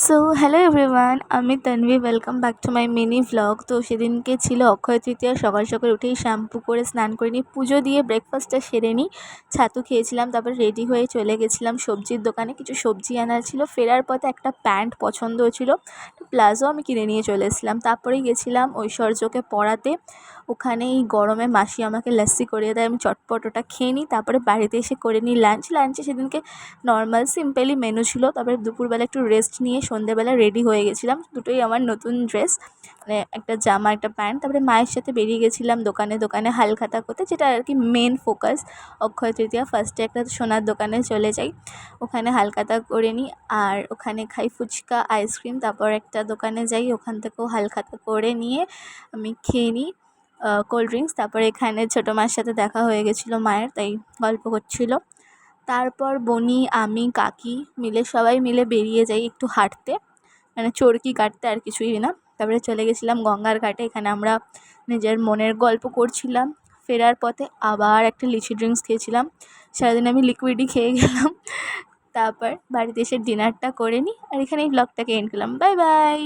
So hello everyone, আমি Tanvi. Welcome back to my mini vlog. তো সেদিনকে ছিল অক্ষয় তৃতীয়া। সকাল সকাল উঠেই শ্যাম্পু করে স্নান করে নিই, পুজো দিয়ে ব্রেকফাস্টটা সেরে নিই, ছাতু খেয়েছিলাম। তারপর রেডি হয়ে চলে গেছিলাম সবজির দোকানে, কিছু সবজি আনার ছিল। ফেরার পথে একটা প্যান্ট পছন্দ হয়েছিল, প্লাজো আমি কিনে নিয়ে চলে এসেছিলাম। তারপরেই গেছিলাম ঐশ্বর্যকে পড়াতে। ওখানে এই গরমে মাসি আমাকে লাস্সি করিয়ে দেয়, আমি চটপট ওটা খেয়ে নিই। তারপরে বাড়িতে এসে করে নিই লাঞ্চে সেদিনকে নর্মাল সিম্পলি মেনু ছিল। তারপরে দুপুরবেলা একটু রেস্ট নিয়ে সন্ধ্যেবেলা রেডি হয়ে গেছিলাম, দুটোই আমার নতুন ড্রেস, মানে একটা জামা একটা প্যান্ট। তারপরে মায়ের সাথে বেরিয়ে গেছিলাম দোকানে দোকানে হালখাতা করতে, যেটা আর কি মেন ফোকাস অক্ষয় তৃতীয়া। ফার্স্টে একটা সোনার দোকানে চলে যাই, ওখানে হালখাতা করে নিই, আর ওখানে খাই ফুচকা আইসক্রিম। তারপর একটা দোকানে যাই, ওখান থেকেও হালখাতা করে নিয়ে আমি খেয়ে নিই কোল্ড ড্রিঙ্কস। তারপরে এখানে ছোটো মার সাথে দেখা হয়ে গেছিলো মায়ের, তাই গল্প করছিলো। তারপর বনি, আমি, কাকি মিলে সবাই মিলে বেরিয়ে যাই একটু হাঁটতে, মানে চরকি কাটতে, আর কিছুই না। তারপরে চলে গেছিলাম গঙ্গার ঘাটে, এখানে আমরা নিজের মনের গল্প করছিলাম। ফেরার পথে আবার একটা লিচি ড্রিঙ্কস খেয়েছিলাম, সারাদিন আমি লিকুইডই খেয়ে গেলাম। তারপর বাড়িতে এসে ডিনারটা করে নিই, আর এখানেই ব্লগটাকে এন্ড করলাম। Bye bye.